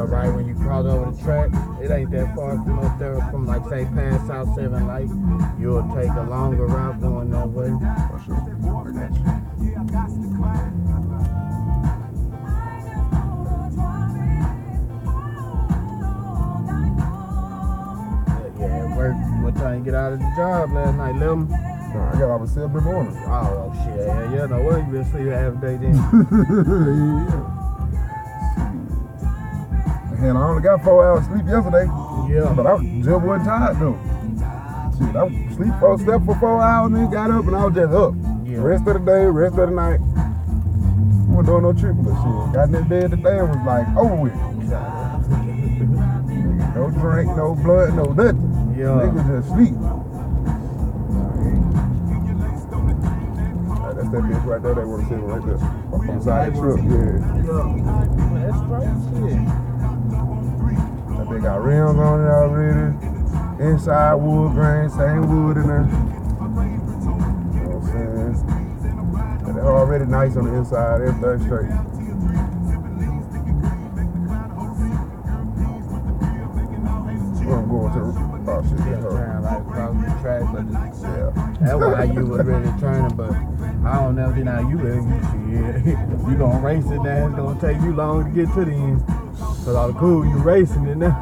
Right when you cross over the track, it ain't that far from up there, from like say past South 7 Light. You'll take a longer route going that way. For sure. I got you. Yeah, work. What time you get out of the job last night? 11? No, I got off at 7 in the morning. Oh shit, yeah, no way you been sleeping half a day then. Yeah. And I only got 4 hours sleep yesterday. Yeah. But I just wasn't tired though. Shit, I slept for 4 hours and then got up and I was just up. Yeah. Rest of the day, rest of the night. I wasn't doing no tripping or shit. Got in that bed today and was like, over with. No drink, no blood, no nothing. Yeah. Niggas just sleep. That's that bitch right there. They want to see right there. On the side of the truck, yeah. That's straight shit. They got rims on it already. Inside wood grain, same wood in there. You know what I'm saying? And they're already nice on the inside, everything straight. I'm going to oh shit, Turn like across the track, but yeah. that's why you was really turning, but I don't know then how you will. You gonna race it now, it's gonna take you long to get to the end. Cause all the cool you racing it now.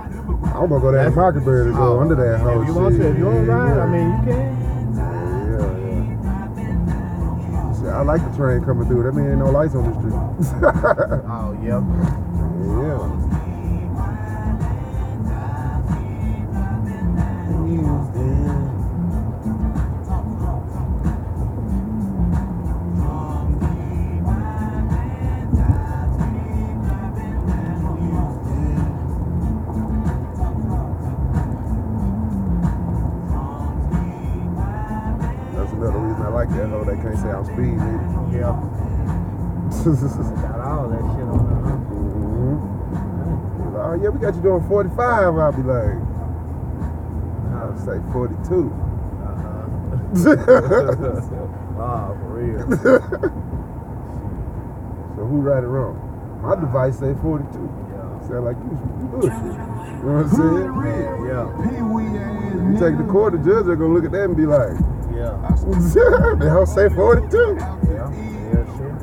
I'm gonna go down to Mockingbird to go under that whole If you shit. want to, if you want to ride, I mean you can. Yeah. See, I like the train coming through. That mean ain't no lights on the street. Oh yep. Yeah. That hoe, they can't say I'm speeding either. Yeah. Got all that shit on there. Mm-hmm. Oh yeah, we got you doing 45. I'll be like, I'll say 42. Oh, for real. So who right or wrong? My device say 42. Yeah. Sound like you bullshit. You know what I'm saying? Yeah. You take the court, the judge are gonna look at that and be like, yeah. They all say 42. Yeah, sure.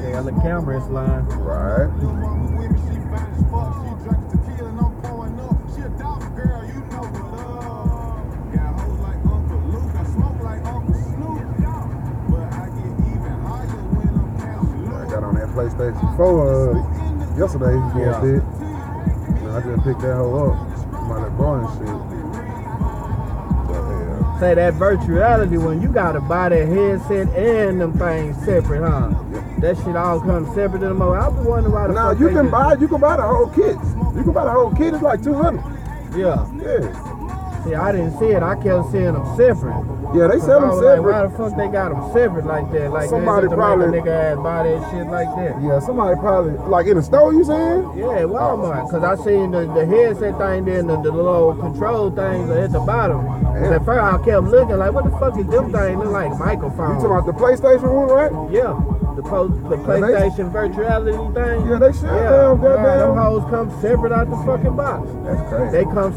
Yeah, the camera is lying. Right. I got on that PlayStation 4 yesterday for a bit. And I just picked that hoe up. My little boy and shit. Say that virtuality when you gotta buy that headset and them things separate, huh? Yep. That shit all comes separate in the moment. I was wondering why the now fuck you can buy the whole kit. You can buy the whole kit. It's like 200. Yeah. Yeah. See, I didn't see it. I kept seeing them separate. Yeah, they sell them separate. Like, why the fuck they got them separate like that? Like somebody probably make a nigga ass buy that shit like that. Yeah, somebody probably like in the store. You saying? Yeah, Walmart. Cause I seen the headset thing, then the little control things at the bottom. Yeah. At first I kept looking like, what the fuck is them things? Look like microphones. You talking about the PlayStation one, right? Yeah. The PlayStation virtuality thing. Yeah, they should. Yeah, them hoes come separate out the fucking box. That's crazy. They come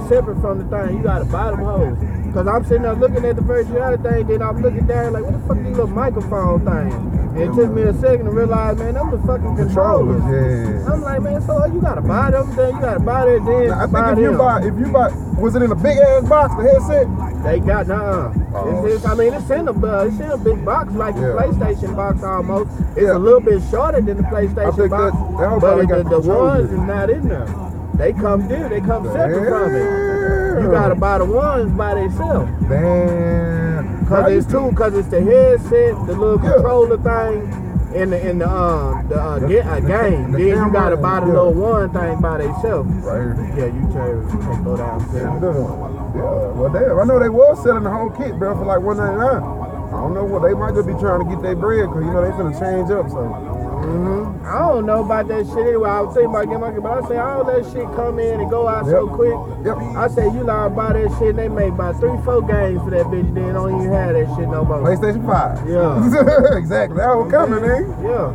separate from the thing. You gotta buy them hoes. Cause I'm sitting there looking at the virtuality thing, then I'm looking down like, what the fuck is these little microphone things? And it took me a second to realize, man, them the fucking controllers. Yeah. I'm like, man, so you gotta buy them, then you gotta buy that, then now, I buy think if you buy, was it in a big ass box, the headset? They got it's in a big box like the PlayStation box almost. It's a little bit shorter than the PlayStation box, but the ones is not in there. They come separate from it. You gotta buy the ones by themselves. Damn. Cause it's the headset, the little controller thing, and the game. Then you gotta buy the little one thing by themselves. Right. Yeah, you can go downstairs. Yeah, well damn, I know they was selling the whole kit, bro, for like $199. I don't know what they might just be trying to get their bread, cause you know they finna change up, so I don't know about that shit anyway. I was thinking about getting my kid, but I say all that shit come in and go out so quick. I say you lie about that shit, they make about 3-4 games for that bitch, then don't even have that shit no more. PlayStation 5. Yeah. Exactly. That was coming, nigga. Yeah.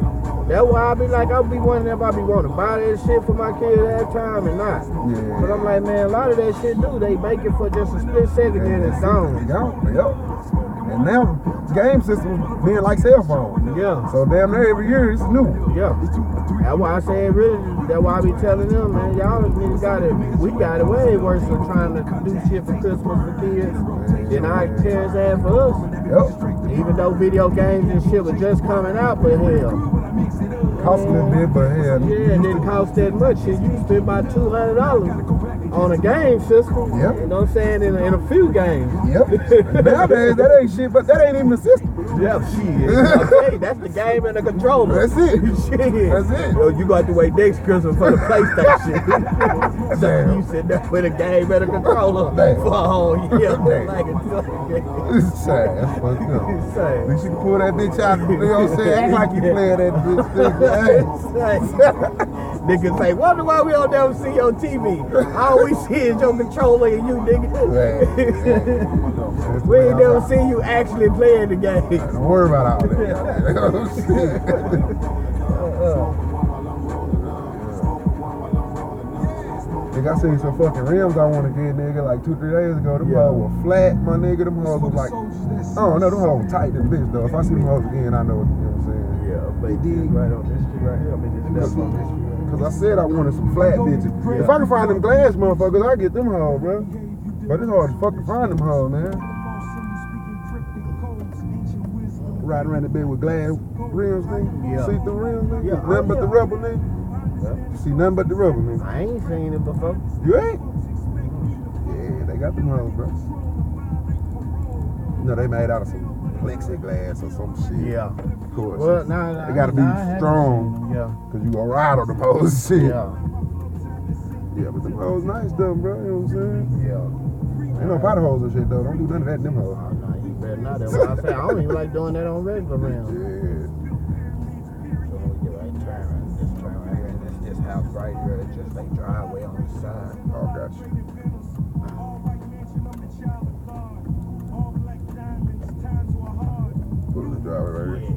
That's why I be like, I'll be wondering if I be wanting to buy that shit for my kids at that time and not. Yeah. But I'm like, man, a lot of that shit do. They make it for just a split second and it's gone. Yep. And now game systems being like cell phones. Yeah. So damn near every year it's new. Yeah. That's why I say really, that's why I be telling them, man, y'all niggas got it, we got it way worse than trying to do shit for Christmas for kids than our parents had for us. Yep. Even though video games and shit was just coming out, but hell. Cost a little bit, but hell. Yeah, it didn't cost that much. Shit, you spent about $200 on a game system. Yep. You know what I'm saying? In a few games. Yep. Nowadays, that ain't shit, but that ain't even the system. Yeah, shit. Okay, that's the game and the controller. That's it. Shit. That's it. Yo, you got to wait next Christmas for the PlayStation. So you sit there with a game and a controller for a whole year. Like it's sad. That's fucked up. It's sad. At least you can pull that bitch out, you know what I'm saying? Act like you playing that bitch. Niggas say, wonder why we don't never see your TV. All we see is your controller and you, nigga. We ain't never see you actually playing the game. Don't worry about all that. Nigga, I seen some fucking rims I want to get, nigga, like 2-3 days ago. Them hoes were flat, my nigga. Them hoes was like, I don't know, them hoes were tight as bitch, though. If I see them hoes again, I know, you know what I'm saying? Yeah, but dig right on this shit right here. I mean, this left on this shit. Cause I said I wanted some flat bitches. Yeah. If I can find them glass motherfuckers, I get them hoes, bro. But it's hard to fucking find them hoes, man. Riding around the bed with glass rims, nigga. Yeah. See through rims, nigga. Yeah. Nothing but the rubber, nigga. Yeah. See nothing but the rubber, nigga. I ain't seen it before. You ain't? Yeah, they got them hoes, bro. You know, they made out of some plexiglass or some shit. Yeah. Of course. Well, nah, they gotta be strong. Yeah. Cause you gonna ride on them hoes and shit. Yeah. Yeah, but them hoes nice though, bro. You know what I'm saying? Yeah. Ain't no powder hoes and shit though. Don't do none of that in them hoes. Oh, no, you better not. That's why I say I don't even like doing that on regular rims. Yeah. So when we get right turn right here, and this house right here, it's just like driveway on the side. Oh, got you. Put in the driveway right here.